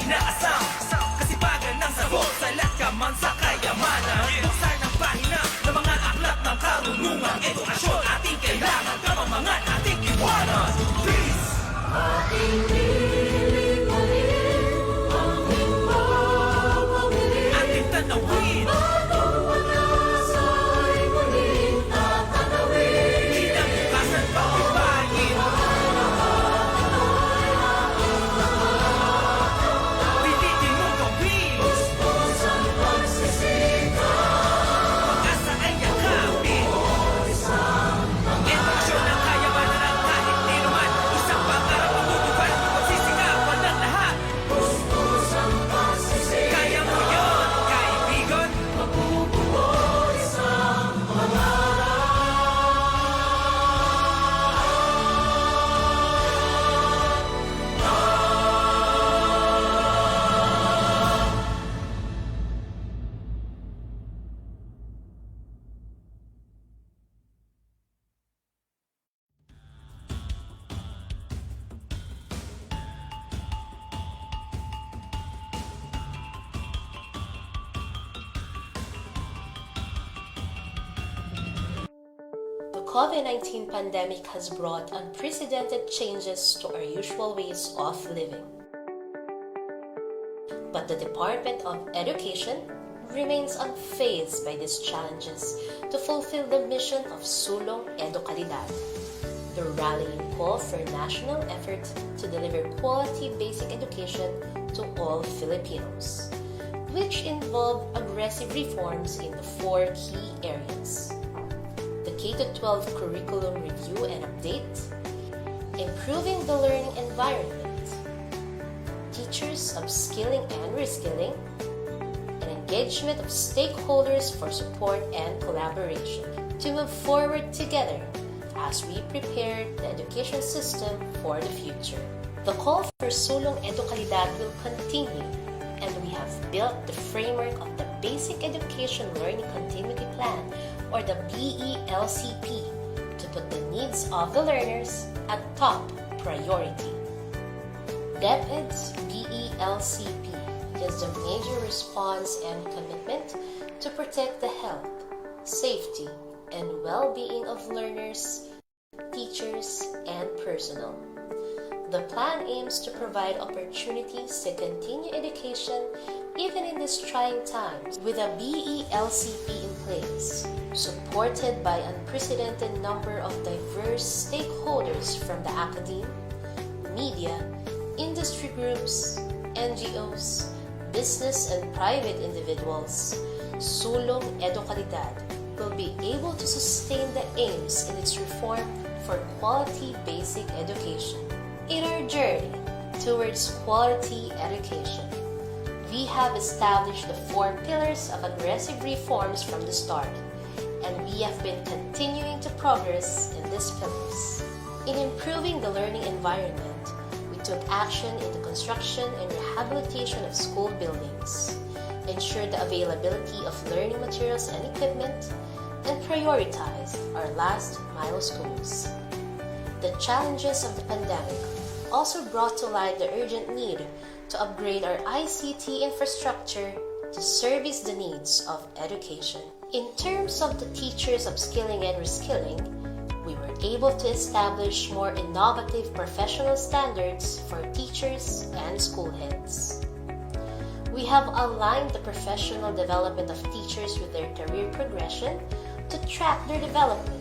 inaasam, kasipagan ng sabot, salat ka man sa kayamanan. Buksan ang pahina ng mga aklat ng karunungan, edukasyon ating kailangan, kamangmangan ating iwanan. Peace! Ating lilipalin, ating mamamilin, ating tanawin, bagong pag-asa ay muling tatanawin. Kinabukasan pag-ibayin, pilitin mong gawin, gusto ang pagsisika, pag-asa ay yakapin, edukasyon ang kayamanan ng kahit ninuman, isang pangarap ang tutupad, pagsisikapan ng lahat. Gusto ang pagsisika, kaya mo yun, kaibigan, mabubuo isang pangarap. The COVID-19 pandemic has brought unprecedented changes to our usual ways of living. But the Department of Education remains unfazed by these challenges to fulfill the mission of Sulong Edukalidad, the rallying call for national effort to deliver quality basic education to all Filipinos, which involve aggressive reforms in the 4 key areas: the K-12 curriculum review and update, improving the learning environment, teachers upskilling and reskilling, and engagement of stakeholders for support and collaboration to move forward together as we prepare the education system for the future. The call for Sulong Edukalidad will continue, and we have built the framework of the Basic Education Learning Continuity Plan, or the BELCP, to put the needs of the learners at top priority. DepEd's BELCP is the major response and commitment to protect the health, safety, and well-being of learners, teachers, and personnel. The plan aims to provide opportunities to continue education even in these trying times with a BELCP in place, supported by unprecedented number of diverse stakeholders from the academe, media, industry groups, NGOs, business and private individuals. Sulong Edukalidad will be able to sustain the aims in its reform for quality basic education. In our journey towards quality education, we have established the 4 pillars of aggressive reforms from the start, and we have been continuing to progress in these pillars. In improving the learning environment, we took action in the construction and rehabilitation of school buildings, ensured the availability of learning materials and equipment, and prioritized our last mile schools. The challenges of the pandemic also brought to light the urgent need to upgrade our ICT infrastructure to service the needs of education. In terms of the teachers upskilling and reskilling, we were able to establish more innovative professional standards for teachers and school heads. We have aligned the professional development of teachers with their career progression to track their development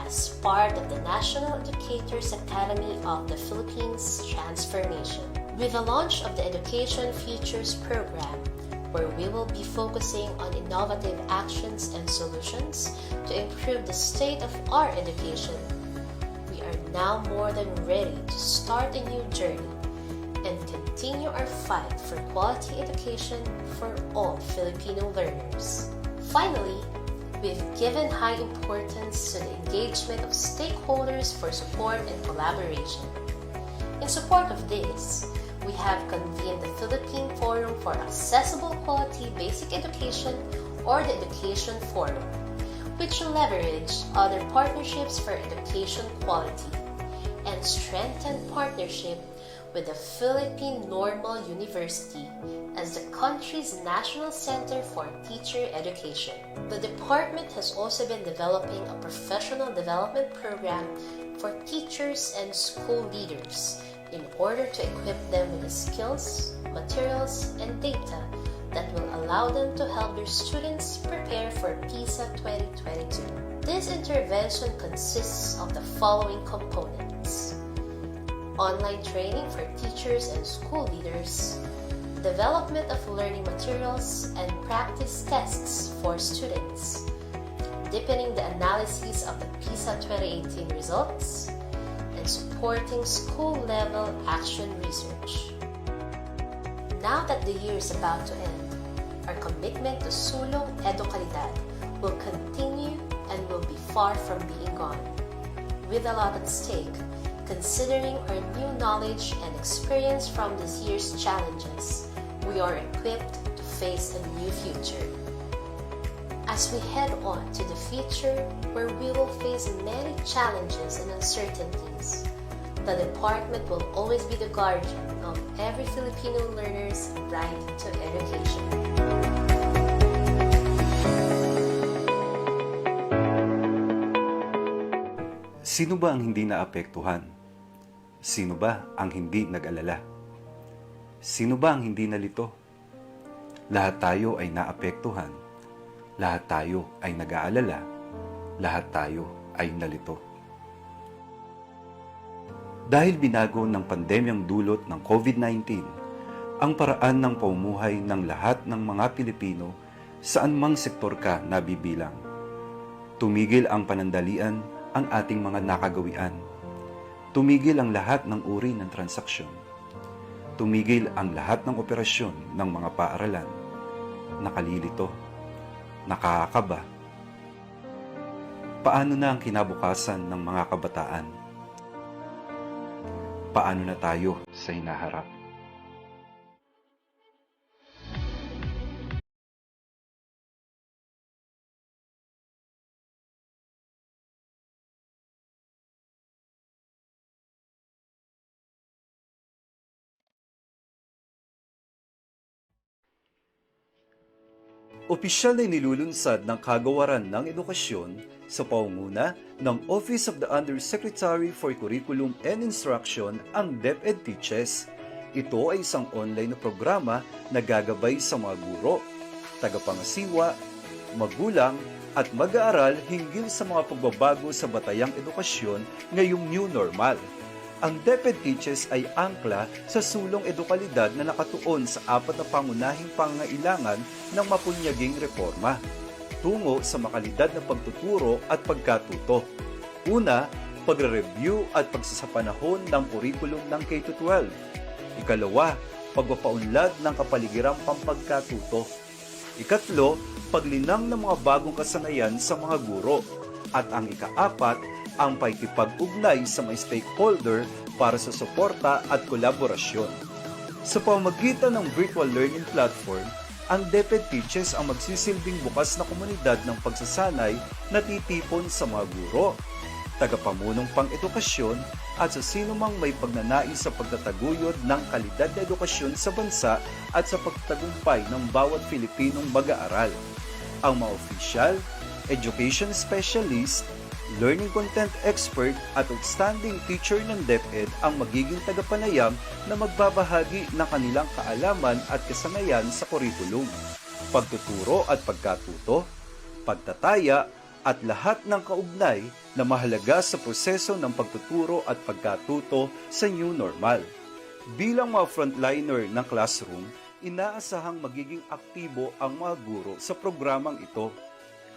as part of the National Educators Academy of the Philippines transformation. With the launch of the Education Futures program, where we will be focusing on innovative actions and solutions to improve the state of our education, we are now more than ready to start a new journey and continue our fight for quality education for all Filipino learners. Finally, we've given high importance to the engagement of stakeholders for support and collaboration. In support of this, we have convened the Philippine Forum for Accessible Quality Basic Education, or the Education Forum, which will leverage other partnerships for education quality and strengthen partnership with the Philippine Normal University as the country's national center for teacher education. The department has also been developing a professional development program for teachers and school leaders in order to equip them with the skills, materials, and data that will allow them to help their students prepare for PISA 2022. This intervention consists of the following components: online training for teachers and school leaders, development of learning materials and practice tests for students, deepening the analysis of the PISA 2018 results, and supporting school-level action research. Now that the year is about to end, our commitment to Sulong Edukalidad will continue and will be far from being gone. With a lot at stake, considering our new knowledge and experience from this year's challenges, we are equipped to face a new future. As we head on to the future where we will face many challenges and uncertainties, the department will always be the guardian of every Filipino learner's right to education. Sino ba ang hindi naapektuhan? Sino ba ang hindi nag-alala? Sino ba ang hindi nalito? Lahat tayo ay naapektuhan. Lahat tayo ay nag-aalala. Lahat tayo ay nalito. Dahil binago ng pandemyang dulot ng COVID-19, ang paraan ng pamumuhay ng lahat ng mga Pilipino saan mang sektor ka nabibilang. Tumigil ang panandalian ang ating mga nakagawian. Tumigil ang lahat ng uri ng transaksyon. Tumigil ang lahat ng operasyon ng mga paaralan. Nakalilito. Nakakaba. Paano na ang kinabukasan ng mga kabataan? Paano na tayo sa hinaharap? Opisyal na nilulunsad ng Kagawaran ng Edukasyon sa pangunguna ng Office of the Undersecretary for Curriculum and Instruction ang DepEd Teaches. Ito ay isang online na programa na gagabay sa mga guro, tagapangasiwa, magulang at mag-aaral hinggil sa mga pagbabago sa batayang edukasyon ngayong new normal. Ang DepEd Teaches ay angkla sa sulong edukalidad na nakatuon sa 4 na pangunahing pangangailangan ng mapunyaging reforma tungo sa makalidad na pagtuturo at pagkatuto. Una, pagre-review at pagsasapanahon ng kurikulum ng K-12. Ikalawa, pagpapaunlad ng kapaligiran pampagkatuto. Ikatlo, paglinang ng mga bagong kasanayan sa mga guro. At ang ikaapat, ang pakikipag-ugnay sa mga stakeholder para sa suporta at kolaborasyon. Sa pamamagitan ng virtual learning platform, ang DepEd Teaches ang magsisilbing bukas na komunidad ng pagsasanay na titipon sa mga guro, tagapamunong pang-edukasyon at sa sinumang may pagnanais sa pagtataguyod ng kalidad na edukasyon sa bansa at sa pagtagumpay ng bawat Pilipinong mag-aaral. Ang mga opisyal, education specialist, learning content expert at outstanding teacher ng DepEd ang magiging tagapanayam na magbabahagi ng kanilang kaalaman at kasanayan sa kurikulum, pagtuturo at pagkatuto, pagtataya at lahat ng kaugnay na mahalaga sa proseso ng pagtuturo at pagkatuto sa new normal. Bilang mga frontliner ng classroom, inaasahang magiging aktibo ang mga guro sa programang ito.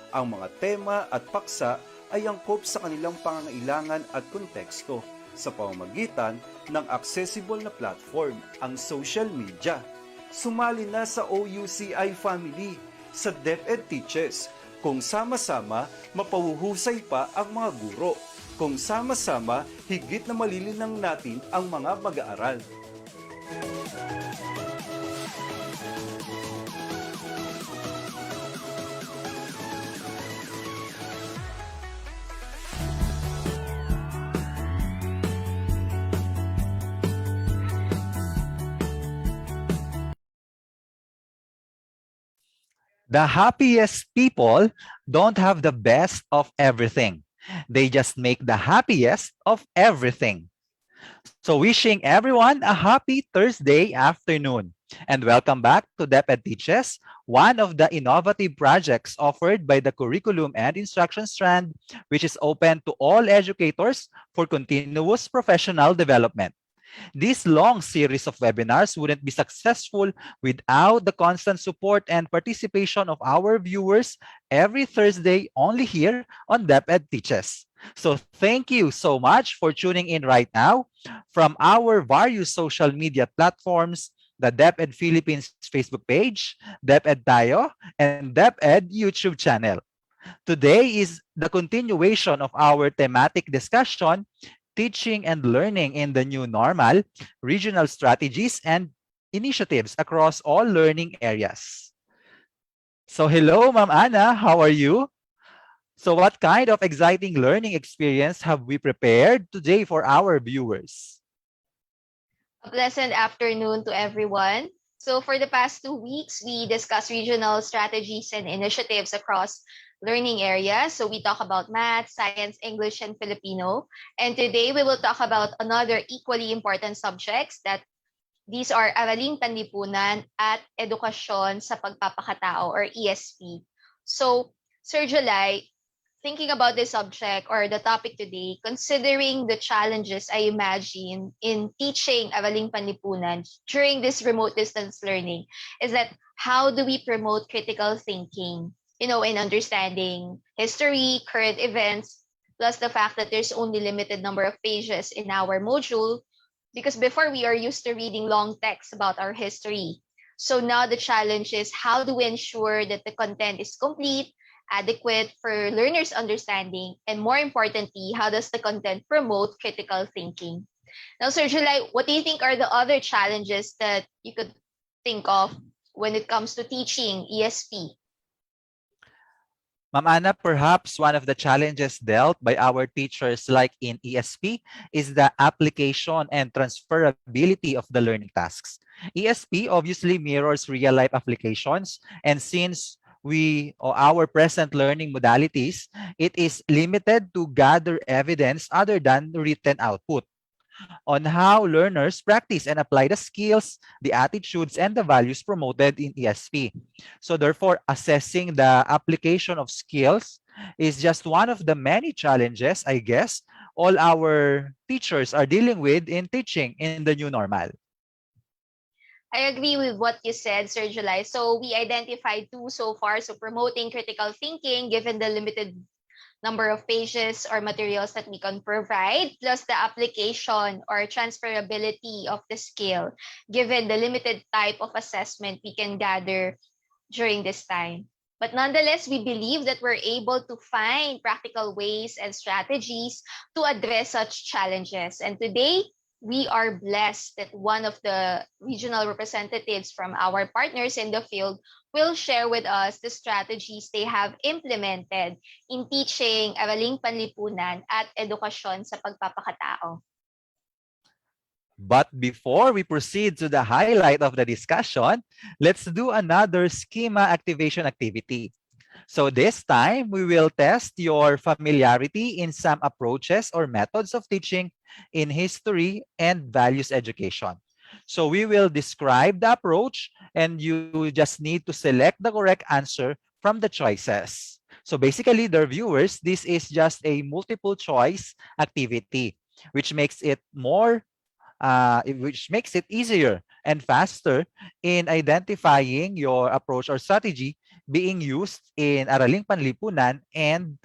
Ang mga tema at paksa ay angkop sa kanilang pangangailangan at konteksto sa pamamagitan ng accessible na platform, ang social media. Sumali na sa OUCI family sa DepEd Teaches, kung sama-sama mapahuhusay pa ang mga guro, kung sama-sama higit na malilinang natin ang mga mag-aaral. The happiest people don't have the best of everything. They just make the happiest of everything. So wishing everyone a happy Thursday afternoon. And welcome back to DepEd Teaches, one of the innovative projects offered by the Curriculum and Instruction Strand, which is open to all educators for continuous professional development. This long series of webinars wouldn't be successful without the constant support and participation of our viewers every Thursday only here on DepEd Teaches. So thank you so much for tuning in right now from our various social media platforms, the DepEd Philippines Facebook page, DepEd Tayo, and DepEd YouTube channel. Today is the continuation of our thematic discussion, teaching and learning in the new normal, regional strategies and initiatives across all learning areas. So hello, Ma'am Anna, how are you? So what kind of exciting learning experience have we prepared today for our viewers? A pleasant afternoon to everyone. So for the past 2 weeks, we discussed regional strategies and initiatives across learning areas. So we talk about math, science, English, and Filipino. And today we will talk about another equally important subjects that these are Araling Panlipunan at Edukasyon sa Pagpapakatao or ESP. So Sir July, thinking about this subject or the topic today, considering the challenges I imagine in teaching Araling Panlipunan during this remote distance learning, is that how do we promote critical thinking, in understanding history, current events, plus the fact that there's only limited number of pages in our module, because before we are used to reading long texts about our history. So now the challenge is how do we ensure that the content is complete, adequate for learners' understanding, and more importantly, how does the content promote critical thinking? Now, Sir July, what do you think are the other challenges that you could think of when it comes to teaching ESP? Ma'am Anna, perhaps one of the challenges dealt by our teachers like in ESP is the application and transferability of the learning tasks. ESP obviously mirrors real-life applications, and since our present learning modalities, it is limited to gather evidence other than written output on how learners practice and apply the skills, the attitudes, and the values promoted in ESP. So therefore, assessing the application of skills is just one of the many challenges, I guess, all our teachers are dealing with in teaching in the new normal. I agree with what you said, Sir July. So we identified two so far. So promoting critical thinking, given the limited number of pages or materials that we can provide, plus the application or transferability of the skill, given the limited type of assessment we can gather during this time. But nonetheless, we believe that we're able to find practical ways and strategies to address such challenges. And today, we are blessed that one of the regional representatives from our partners in the field will share with us the strategies they have implemented in teaching Araling Panlipunan at Edukasyon sa Pagpapakatao. But before we proceed to the highlight of the discussion, let's do another schema activation activity. So this time, we will test your familiarity in some approaches or methods of teaching in history and values education. So we will describe the approach and you just need to select the correct answer from the choices. So basically, dear viewers, this is just a multiple choice activity, which makes it easier and faster in identifying your approach or strategy being used in Araling Panlipunan and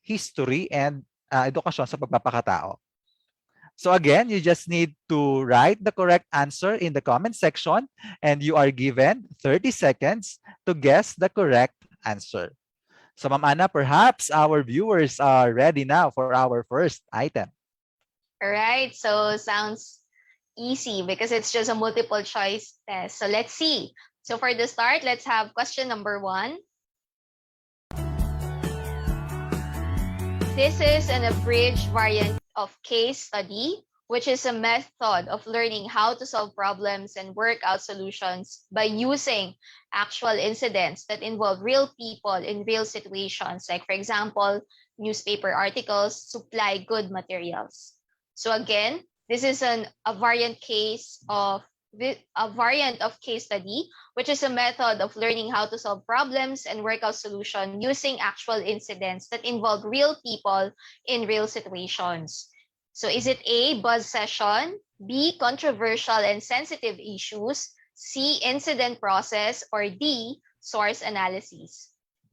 history and edukasyon sa pagpapakatao. So again, you just need to write the correct answer in the comment section and you are given 30 seconds to guess the correct answer. So Ma'am Anna, perhaps our viewers are ready now for our first item. All right, so sounds easy because it's just a multiple choice test. So let's see. So for the start, let's have question number 1. This is an abridged variant of case study which is a method of learning how to solve problems and work out solutions by using actual incidents that involve real people in real situations. Like, for example, newspaper articles supply good materials. So again, this is a variant of case study, which is a method of learning how to solve problems and work out solution using actual incidents that involve real people in real situations. So is it A, buzz session, B, controversial and sensitive issues, C, incident process, or D, source analysis?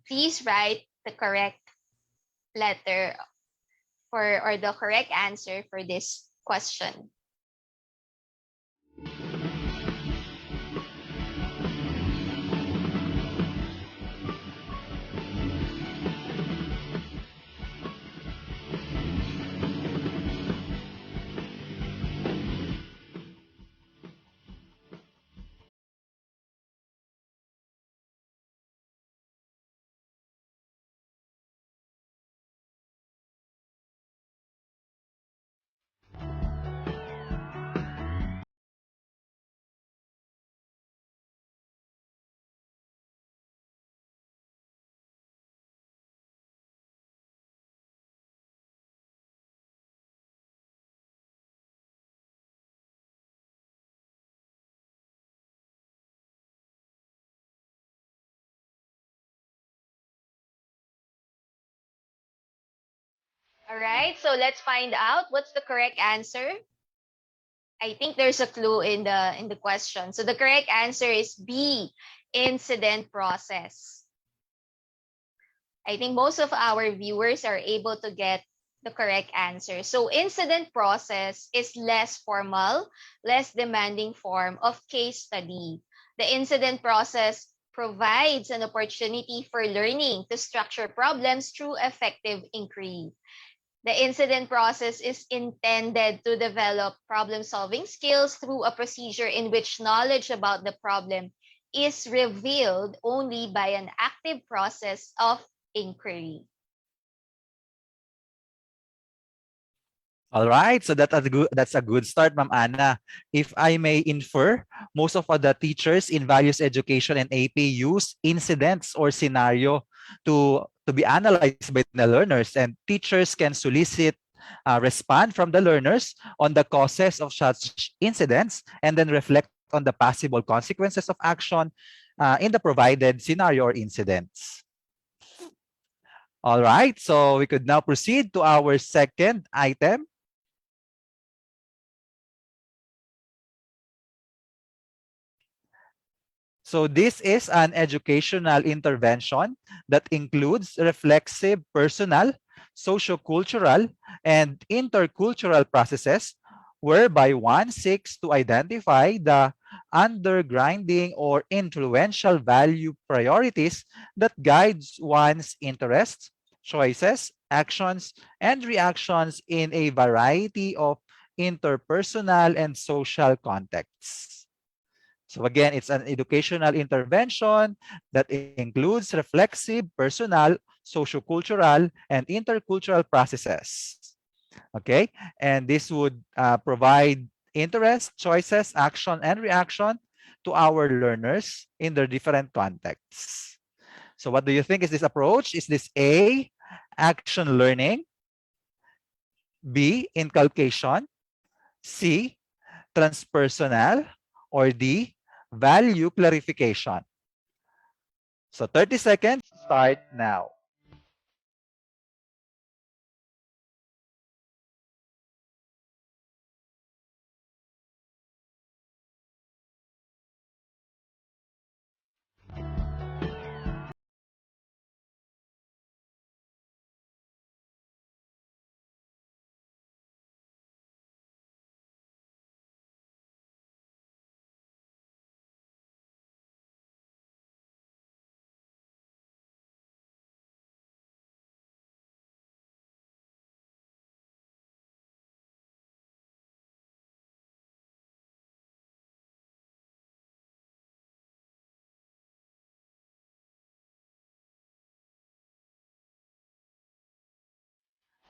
Please write the correct letter or the correct answer for this question. All right, so let's find out what's the correct answer. I think there's a clue in the question. So the correct answer is B, incident process. I think most of our viewers are able to get the correct answer. So incident process is less formal, less demanding form of case study. The incident process provides an opportunity for learning to structure problems through effective inquiry. The incident process is intended to develop problem-solving skills through a procedure in which knowledge about the problem is revealed only by an active process of inquiry. All right, so that's a good start, Ma'am Anna. If I may infer, most of the teachers in values education and AP use incidents or scenario to be analyzed by the learners, and teachers can solicit respond from the learners on the causes of such incidents and then reflect on the possible consequences of action in the provided scenario or incidents. All right, so we could now proceed to our second item. So this is an educational intervention that includes reflexive personal, sociocultural, and intercultural processes whereby one seeks to identify the undergrinding or influential value priorities that guides one's interests, choices, actions, and reactions in a variety of interpersonal and social contexts. So again, it's an educational intervention that includes reflexive, personal, sociocultural, and intercultural processes. Okay, and this would provide interest, choices, action, and reaction to our learners in their different contexts. So what do you think is this approach? Is this A, action learning, B, inculcation, C, transpersonal, or D, value clarification? So 30 seconds, start now.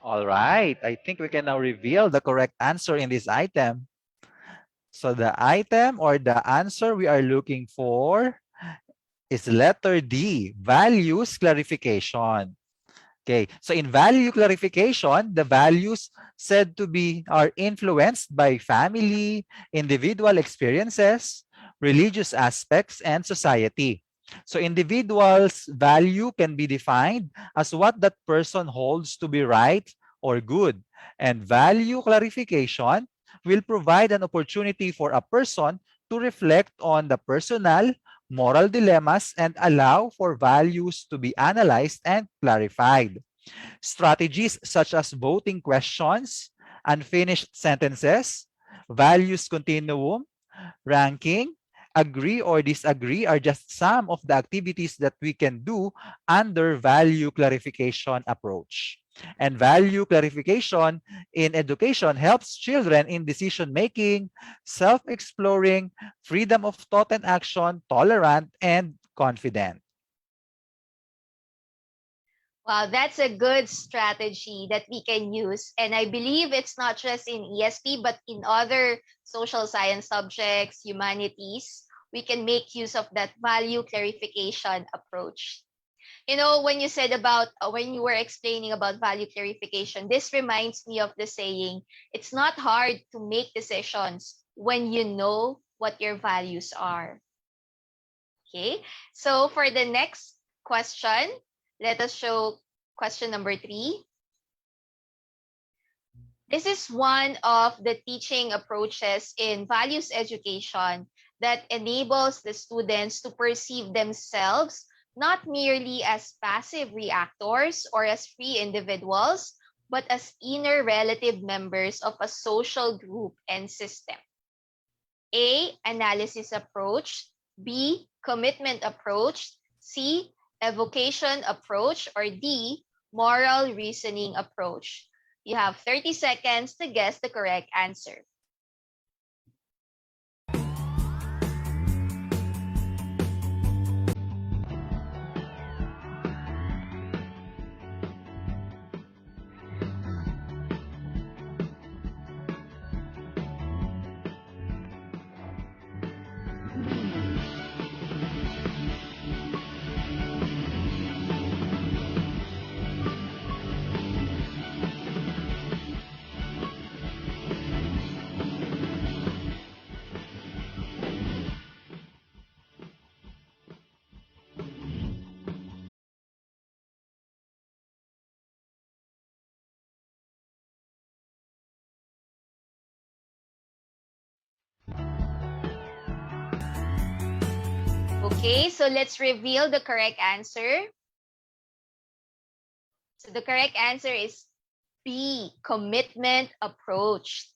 All right. I think we can now reveal the correct answer in this item. So the item or the answer we are looking for is letter D, values clarification. Okay, so in value clarification, the values said to be are influenced by family, individual experiences, religious aspects, and society. So individuals' value can be defined as what that person holds to be right or good. And value clarification will provide an opportunity for a person to reflect on the personal, moral dilemmas and allow for values to be analyzed and clarified. Strategies such as voting questions, unfinished sentences, values continuum, ranking, agree or disagree are just some of the activities that we can do under value clarification approach. And value clarification in education helps children in decision making, self-exploring, freedom of thought and action, tolerant, and confident. Wow, that's a good strategy that we can use. And I believe it's not just in ESP, but in other social science subjects, humanities, we can make use of that value clarification approach. You know, when you said about, when you were explaining about value clarification, this reminds me of the saying, it's not hard to make decisions when you know what your values are. Okay, so for the next question, let us show question number 3. This is one of the teaching approaches in values education that enables the students to perceive themselves not merely as passive reactors or as free individuals, but as inner relative members of a social group and system. A, analysis approach, B, commitment approach, C, evocation approach, or D, moral reasoning approach. You have 30 seconds to guess the correct answer. Okay, so let's reveal the correct answer. So the correct answer is B, commitment approach.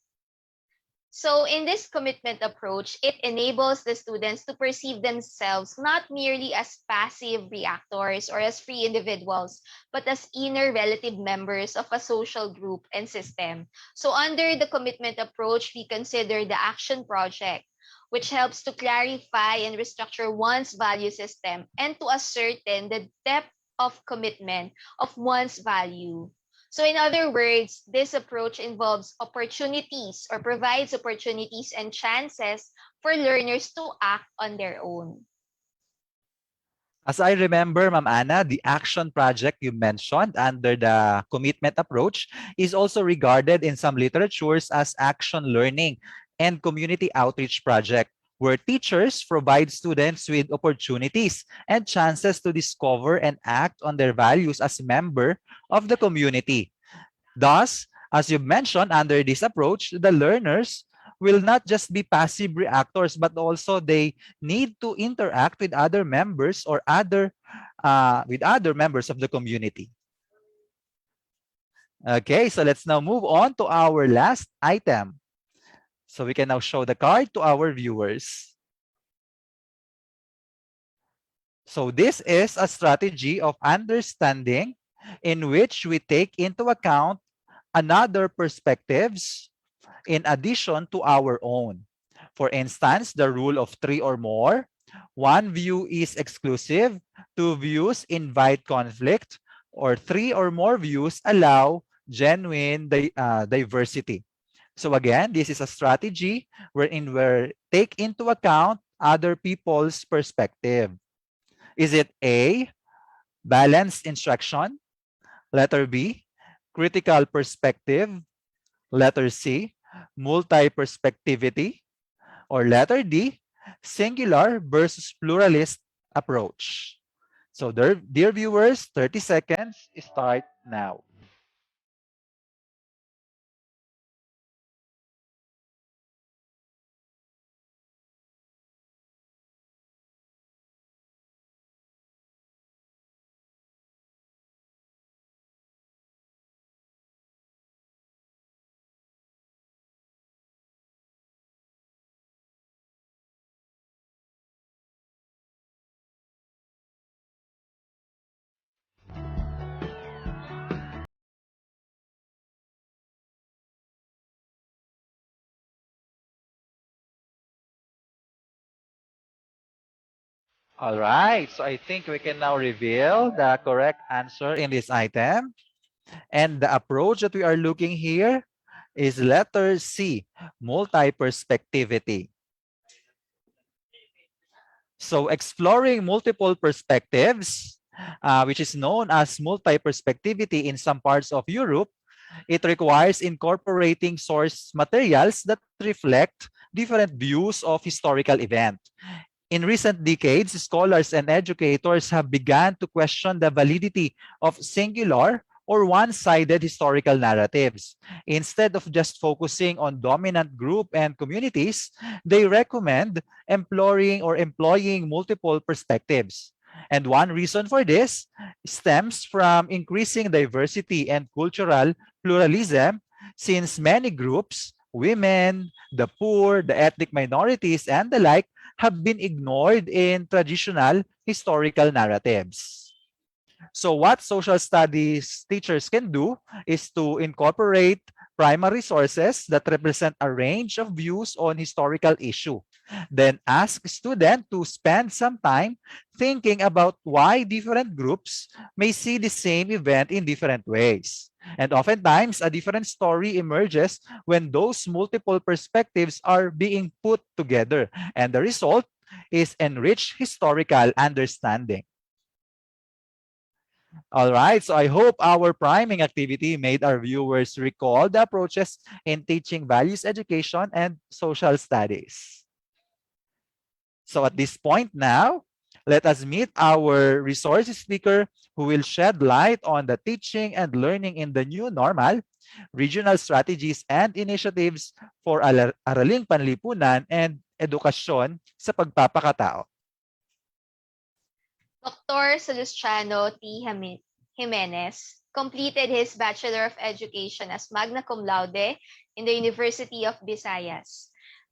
So in this commitment approach, it enables the students to perceive themselves not merely as passive reactors or as free individuals, but as inner relative members of a social group and system. So under the commitment approach, we consider the action project, which helps to clarify and restructure one's value system and to ascertain the depth of commitment of one's value. So in other words, this approach involves opportunities or provides opportunities and chances for learners to act on their own. As I remember, Ma'am Anna, the action project you mentioned under the commitment approach is also regarded in some literatures as action learning and community outreach project, where teachers provide students with opportunities and chances to discover and act on their values as member of the community. Thus, as you mentioned, under this approach, the learners will not just be passive reactors, but also they need to interact with other members or other members of the community. Okay, so let's now move on to our last item. So we can now show the card to our viewers. So this is a strategy of understanding in which we take into account another perspectives in addition to our own. For instance, the rule of 3 or more. One view is exclusive, 2 views invite conflict, or 3 or more views allow genuine diversity. So again, this is a strategy wherein we take into account other people's perspective. Is it A, balanced instruction? Letter B, critical perspective? Letter C, multi-perspectivity? Or letter D, singular versus pluralist approach? So dear viewers, 30 seconds start now. All right, so I think we can now reveal the correct answer in this item. And the approach that we are looking here is letter C, multi-perspectivity. So exploring multiple perspectives, which is known as multi-perspectivity in some parts of Europe, it requires incorporating source materials that reflect different views of historical event. In recent decades, scholars and educators have begun to question the validity of singular or one-sided historical narratives. Instead of just focusing on dominant group and communities, they recommend employing multiple perspectives. And one reason for this stems from increasing diversity and cultural pluralism, since many groups, women, the poor, the ethnic minorities, and the like, have been ignored in traditional historical narratives. So what social studies teachers can do is to incorporate primary sources that represent a range of views on historical issue. Then ask students to spend some time thinking about why different groups may see the same event in different ways. And oftentimes, a different story emerges when those multiple perspectives are being put together. And the result is enriched historical understanding. All right, so I hope our priming activity made our viewers recall the approaches in teaching values education and social studies. So at this point now, let us meet our resource speaker who will shed light on the teaching and learning in the new normal, regional strategies and initiatives for Araling Panlipunan and Edukasyon sa Pagpapakatao. Dr. Salustiano T. Jimenez completed his Bachelor of Education as magna cum laude in the University of Visayas.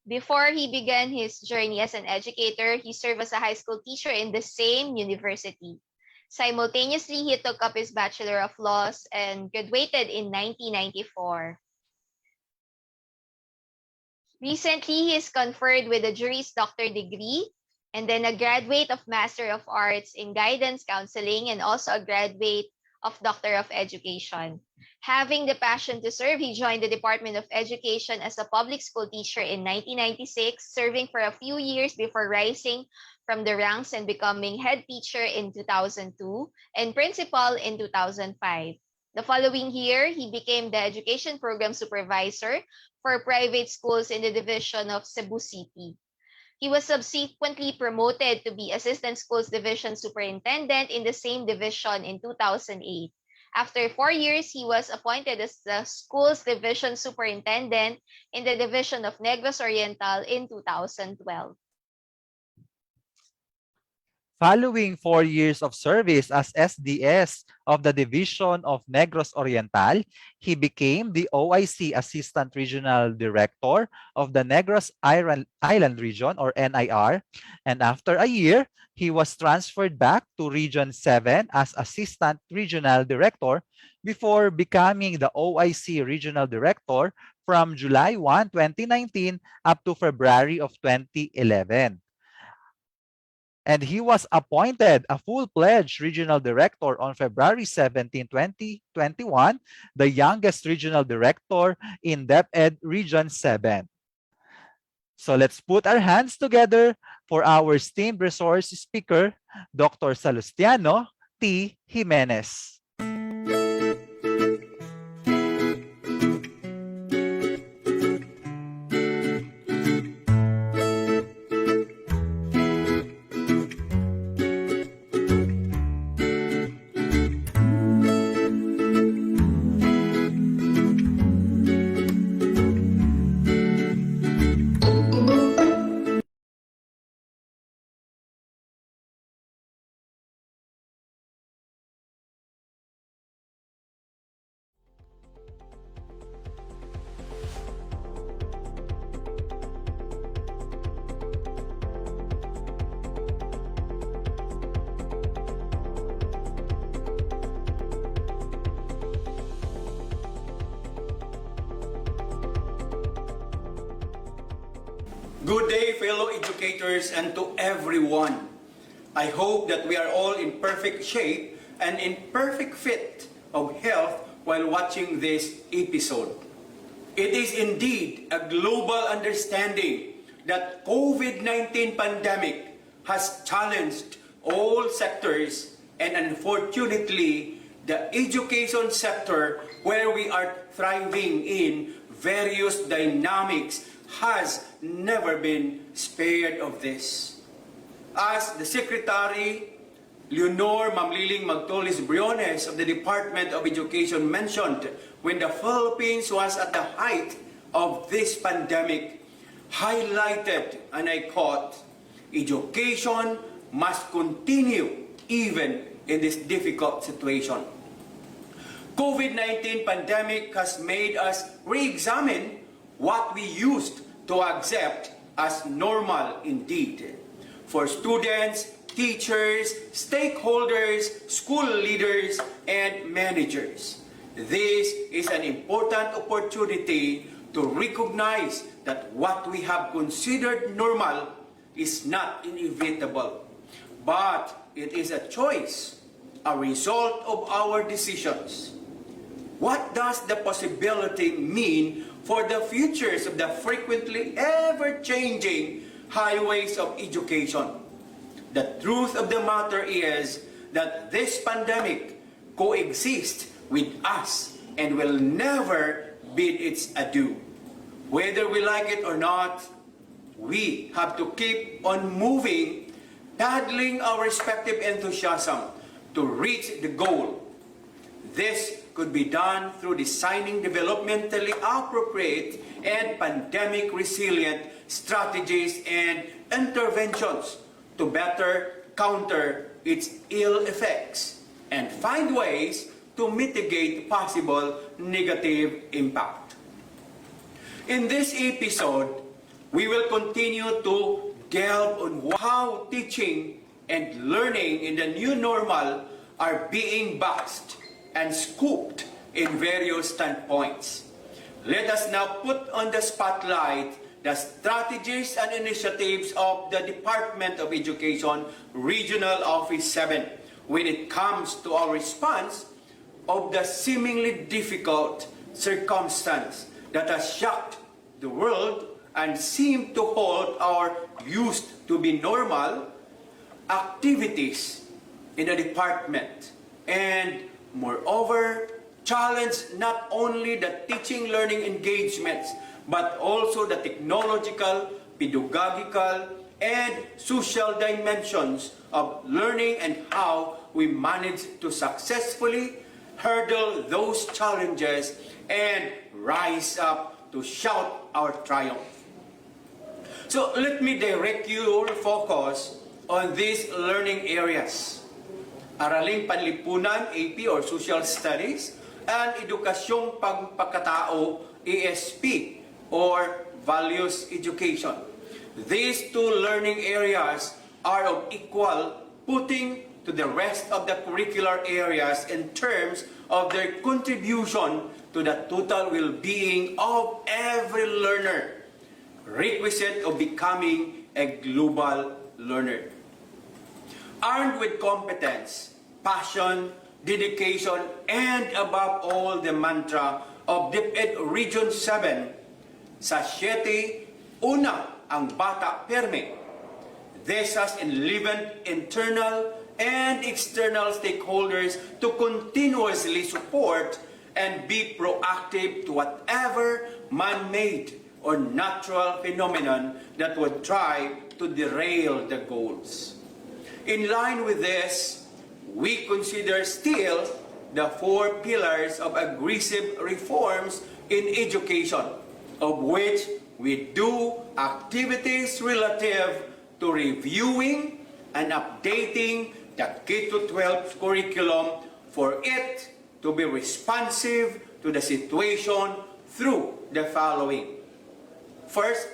Before he began his journey as an educator, he served as a high school teacher in the same university. Simultaneously, he took up his Bachelor of Laws and graduated in 1994. Recently, he is conferred with a Juris Doctor degree and then a graduate of Master of Arts in Guidance Counseling and also a graduate of Doctor of Education. Having the passion to serve, he joined the Department of Education as a public school teacher in 1996, serving for a few years before rising from the ranks and becoming head teacher in 2002 and principal in 2005. The following year, he became the education program supervisor for private schools in the division of Cebu City. He was subsequently promoted to be Assistant Schools Division Superintendent in the same division in 2008. After 4 years, he was appointed as the Schools Division Superintendent in the Division of Negros Oriental in 2012. Following 4 years of service as SDS of the Division of Negros Oriental, he became the OIC Assistant Regional Director of the Negros Island Region or NIR. And after a year, he was transferred back to Region 7 as Assistant Regional Director before becoming the OIC Regional Director from July 1, 2019 up to February of 2011. and he was appointed a full-fledged regional director on February 17, 2021, the youngest regional director in DepEd Region 7. So let's put our hands together for our esteemed resource speaker, Dr. Salustiano T. Jimenez. Good day, fellow educators, and to everyone. I hope that we are all in perfect shape and in perfect fit of health while watching this episode. It is indeed a global understanding that COVID-19 pandemic has challenged all sectors, and unfortunately, the education sector, where we are thriving in various dynamics, has never been spared of this. As the Secretary Leonor Mamliling Magtolis Briones of the Department of Education mentioned when the Philippines was at the height of this pandemic, highlighted, and I quote, "Education must continue even in this difficult situation." COVID-19 pandemic has made us re-examine what we used to accept as normal indeed. For students, teachers, stakeholders, school leaders, and managers, this is an important opportunity to recognize that what we have considered normal is not inevitable, but it is a choice, a result of our decisions. What does the possibility mean for the futures of the frequently ever-changing highways of education? The truth of the matter is that this pandemic coexists with us and will never bid its adieu. Whether we like it or not, we have to keep on moving, paddling our respective enthusiasm to reach the goal. This could be done through designing developmentally appropriate and pandemic resilient strategies and interventions to better counter its ill effects and find ways to mitigate possible negative impact. In this episode, we will continue to delve on how teaching and learning in the new normal are being boxed and scooped in various standpoints. Let us now put on the spotlight the strategies and initiatives of the Department of Education Regional Office 7 when it comes to our response of the seemingly difficult circumstance that has shocked the world and seemed to hold our used to be normal activities in the department, and moreover, challenge not only the teaching learning engagements, but also the technological, pedagogical, and social dimensions of learning and how we manage to successfully hurdle those challenges and rise up to shout our triumph. So let me direct your focus on these learning areas: Araling Panlipunan, AP or Social Studies, and Edukasyong Pagpapakatao, ASP or Values Education. These two learning areas are of equal footing to the rest of the curricular areas in terms of their contribution to the total well-being of every learner, requisite of becoming a global learner. armed with competence, passion, dedication, and above all the mantra of DepEd Region 7, sa 7, una ang bata perme. This has enlivened internal and external stakeholders to continuously support and be proactive to whatever man-made or natural phenomenon that would try to derail the goals. In line with this, we consider still the 4 pillars of aggressive reforms in education, of which we do activities relative to reviewing and updating the K-12 curriculum for it to be responsive to the situation through the following. First,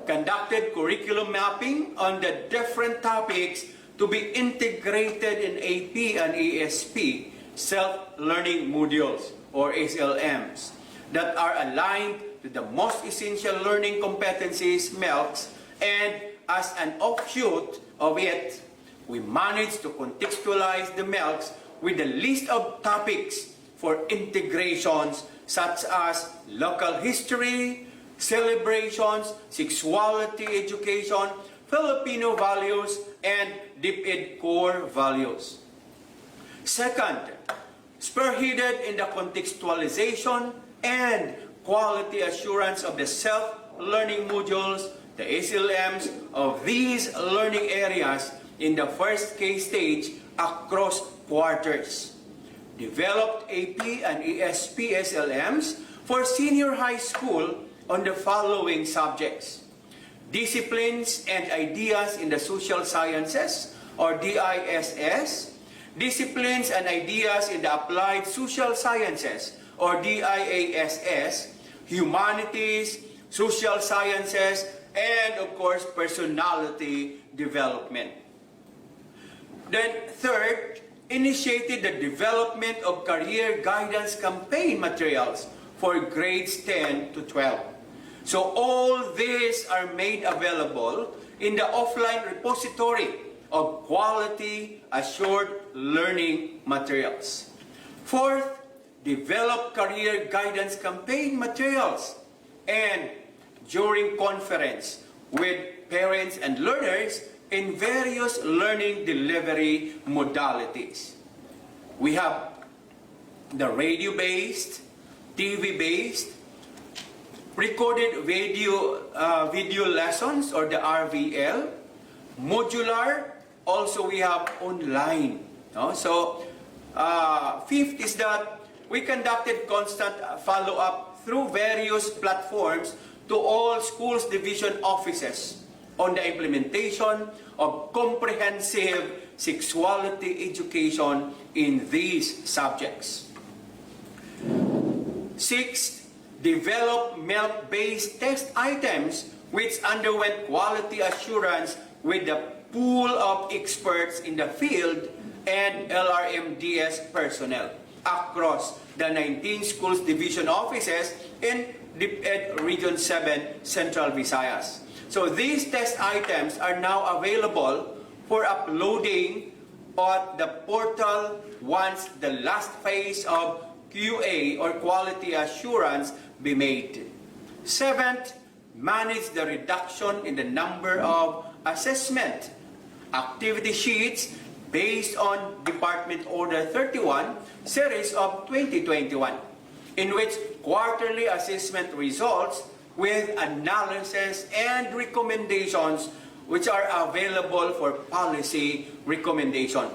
conducted curriculum mapping on the different topics to be integrated in AP and ASP, self-learning modules, or SLMs, that are aligned to the most essential learning competencies, MELCs, and as an offshoot of it, we managed to contextualize the MELCs with a list of topics for integrations such as local history, celebrations, sexuality education, Filipino values, and DepEd core values. Second, spearheaded in the contextualization and quality assurance of the self-learning modules, the SLMs of these learning areas in the first K stage across quarters. Developed AP and ASP SLMs for senior high school on the following subjects: disciplines and ideas in the social sciences, or DISS, disciplines and ideas in the applied social sciences, or DIASS, humanities, social sciences, and of course, personality development. Then third, initiated the development of career guidance campaign materials for grades 10 to 12. So all these are made available in the offline repository of quality assured learning materials. Fourth, develop career guidance campaign materials and during conference with parents and learners in various learning delivery modalities. We have the radio-based, TV-based, recorded video lessons, or the RVL, modular, also we have online. No? So, fifth is that we conducted constant follow-up through various platforms to all schools division offices on the implementation of comprehensive sexuality education in these subjects. Sixth, develop MELC-based test items which underwent quality assurance with the pool of experts in the field and LRMDS personnel across the 19 schools division offices in DepEd Region 7 Central Visayas. So these test items are now available for uploading on the portal once the last phase of QA or quality assurance be made. Seventh, manage the reduction in the number of assessment activity sheets based on Department Order 31 series of 2021, in which quarterly assessment results with analysis and recommendations which are available for policy recommendation.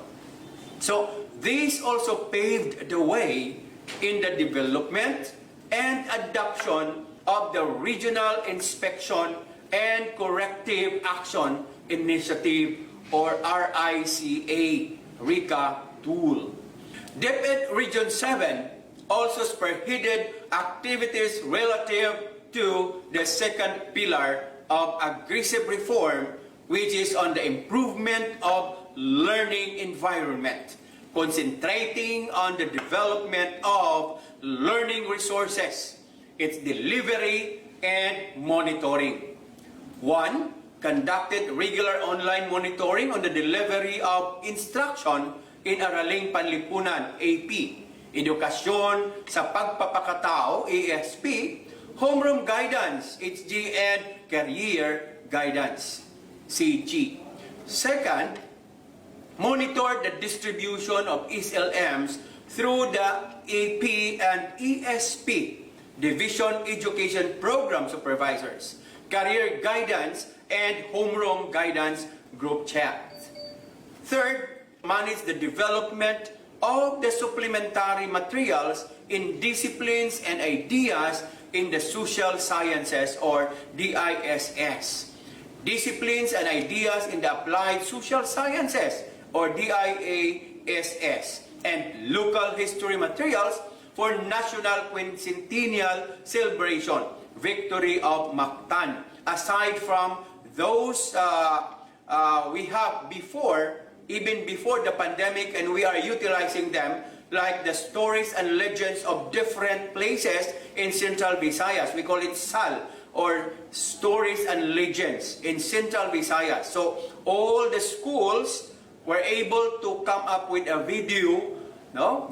So this also paved the way in the development and adoption of the Regional Inspection and Corrective Action Initiative, or RICA tool. DepEd Region 7 also spearheaded activities relative to the second pillar of aggressive reform, which is on the improvement of learning environment, concentrating on the development of learning resources, its delivery and monitoring. One, conducted regular online monitoring on the delivery of instruction in Araling Panlipunan, AP, Edukasyon sa Pagpapakatao, ASP, Homeroom Guidance, HG, and Career Guidance, CG. Second, monitor the distribution of SLMs through the AP and ESP, Division Education Program Supervisors, Career Guidance, and Homeroom Guidance Group Chat. Third, manage the development of the supplementary materials in disciplines and ideas in the social sciences or DISS. Disciplines and ideas in the applied social sciences or DIASS, and local history materials for National Quincentennial Celebration, Victory of Mactan. Aside from those we have before, even before the pandemic, and we are utilizing them, like the stories and legends of different places in Central Visayas. We call it SAL, or Stories and Legends in Central Visayas. So all the schools were able to come up with a video of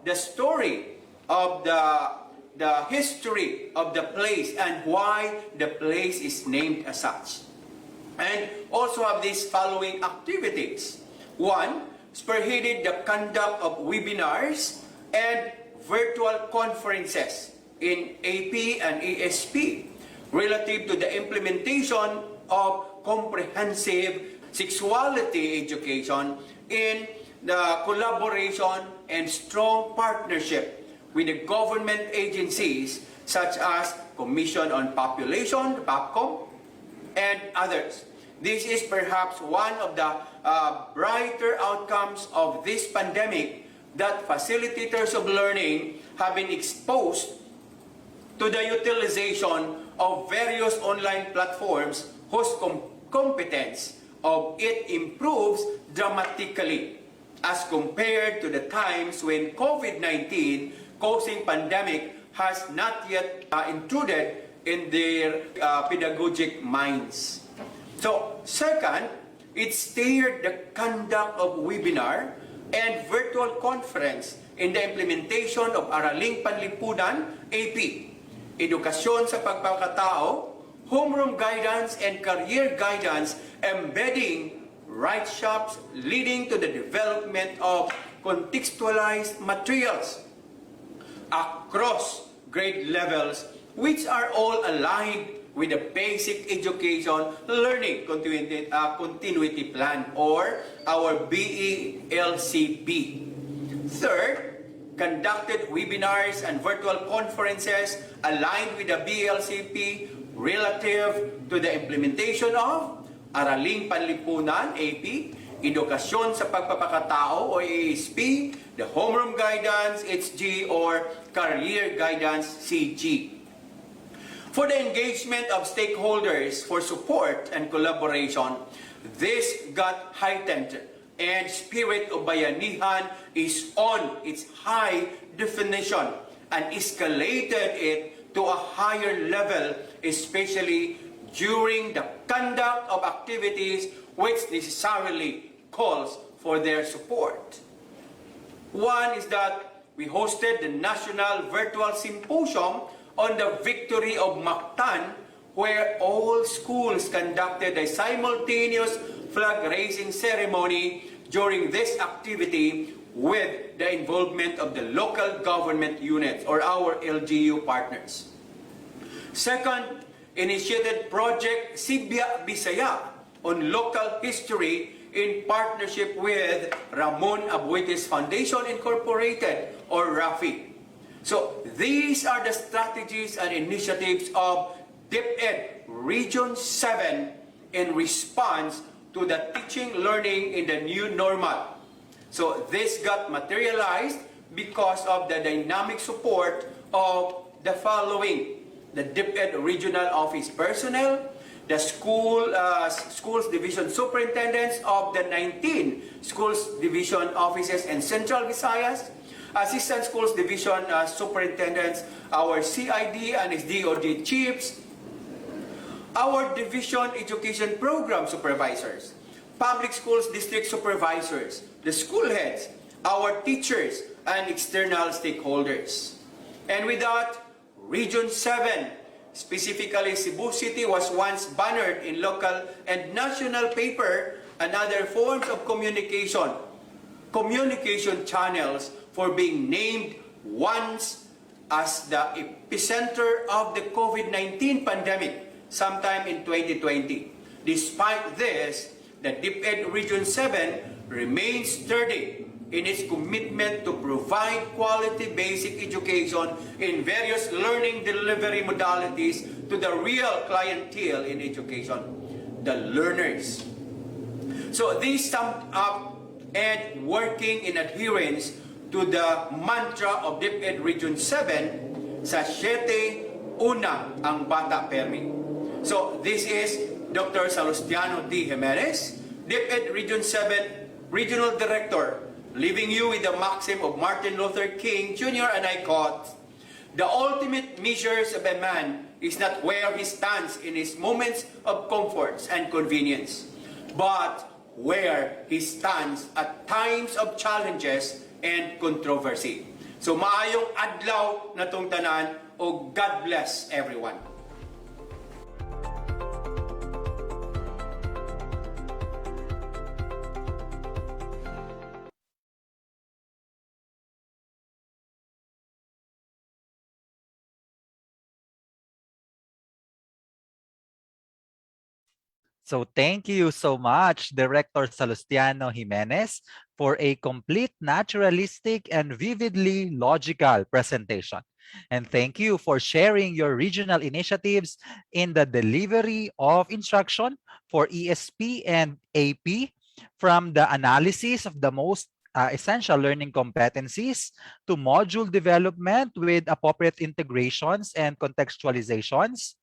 the story of the history of the place and why the place is named as such. And also have these following activities. One, spearheaded the conduct of webinars and virtual conferences in AP and ESP relative to the implementation of comprehensive sexuality education in the collaboration and strong partnership with the government agencies such as Commission on Population, PAPCOM, and others. This is perhaps one of the brighter outcomes of this pandemic, that facilitators of learning have been exposed to the utilization of various online platforms whose competence of it improves dramatically as compared to the times when COVID-19 causing pandemic has not yet intruded in their pedagogic minds. So, second, it steered the conduct of webinar and virtual conference in the implementation of Araling Panlipunan, AP, Edukasyon sa Pagpapakatao, Homeroom Guidance, and Career Guidance, embedding right shops leading to the development of contextualized materials across grade levels, which are all aligned with the basic education learning continuity plan, or our BELCP. Third, conducted webinars and virtual conferences aligned with the BELCP relative to the implementation of Araling Panlipunan, AP, Edukasyon sa Pagpapakatao, o ASP, the Homeroom Guidance, HG, or Career Guidance, CG. For the engagement of stakeholders for support and collaboration, this got heightened, and spirit of bayanihan is on its high definition and escalated it to a higher level, especially during the conduct of activities which necessarily calls for their support. One is that we hosted the National Virtual Symposium on the Victory of Mactan, where all schools conducted a simultaneous flag-raising ceremony during this activity with the involvement of the local government units, or our LGU partners. Second, initiated Project Sibya Bisaya on local history in partnership with Ramon Abuetes Foundation Incorporated, or RAFI. So these are the strategies and initiatives of DepEd Region 7 in response to the teaching learning in the new normal. So this got materialized because of the dynamic support of the following: the DepEd Regional Office personnel, the schools division superintendents of the 19 schools division offices in Central Visayas, assistant schools division superintendents, our CID and SDOD chiefs, our division education program supervisors, public schools district supervisors, the school heads, our teachers, and external stakeholders. And with that, Region 7, specifically Cebu City, was once bannered in local and national paper and other forms of communication channels for being named once as the epicenter of the COVID-19 pandemic sometime in 2020. Despite this, the DepEd Region 7 remains sturdy in its commitment to provide quality basic education in various learning delivery modalities to the real clientele in education, the learners. So these summed up and working in adherence to the mantra of DepEd Region 7, sa 7, una ang bata permi. So this is Dr. Salustiano T. Jimenez, DepEd Region 7 Regional Director, leaving you with the maxim of Martin Luther King Jr. and I quote, "The ultimate measures of a man is not where he stands in his moments of comforts and convenience, but where he stands at times of challenges and controversy." So maayong adlaw na tong tanan o God bless everyone. So thank you so much, Director Salustiano Jimenez, for a complete, naturalistic, and vividly logical presentation. And thank you for sharing your regional initiatives in the delivery of instruction for ESP and AP, from the analysis of the most essential learning competencies to module development with appropriate integrations and contextualizations,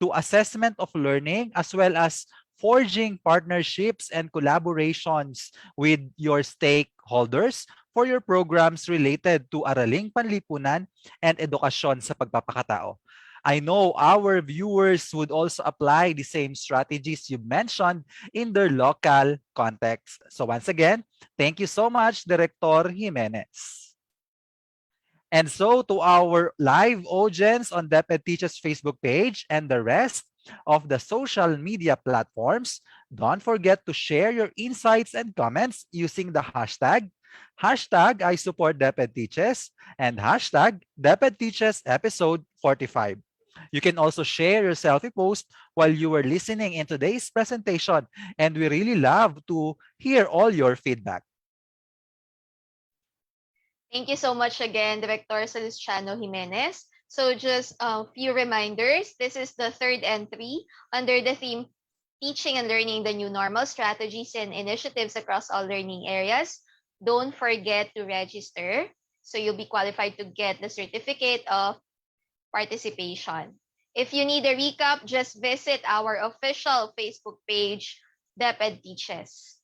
to assessment of learning, as well as forging partnerships and collaborations with your stakeholders for your programs related to Araling Panlipunan and Edukasyon sa Pagpapakatao. I know our viewers would also apply the same strategies you mentioned in their local context. So once again, thank you so much, Director Jimenez. And so to our live audience on DepEd Teaches Facebook page and the rest of the social media platforms, don't forget to share your insights and comments using the hashtag #ISupportDepEdTeaches and hashtag DepEd Teaches episode 45. You can also share your selfie post while you were listening in today's presentation, and we really love to hear all your feedback. Thank you so much again, Director Salustiano Jimenez. So just a few reminders. This is the third entry under the theme Teaching and Learning the New Normal Strategies and Initiatives Across All Learning Areas. Don't forget to register so you'll be qualified to get the certificate of participation. If you need a recap, just visit our official Facebook page, DepEd Teaches.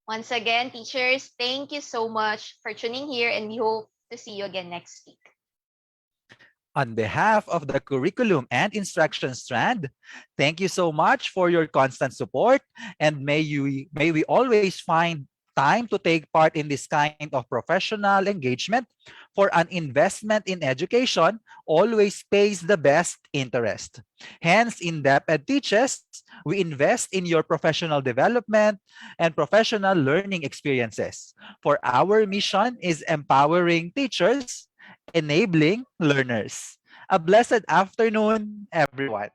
Once again, teachers, thank you so much for tuning here, and we hope to see you again next week. On behalf of the Curriculum and Instruction Strand, thank you so much for your constant support, and may we always find time to take part in this kind of professional engagement, for an investment in education always pays the best interest. Hence, in DepEd Teaches, we invest in your professional development and professional learning experiences. For our mission is empowering teachers, enabling learners. A blessed afternoon, everyone.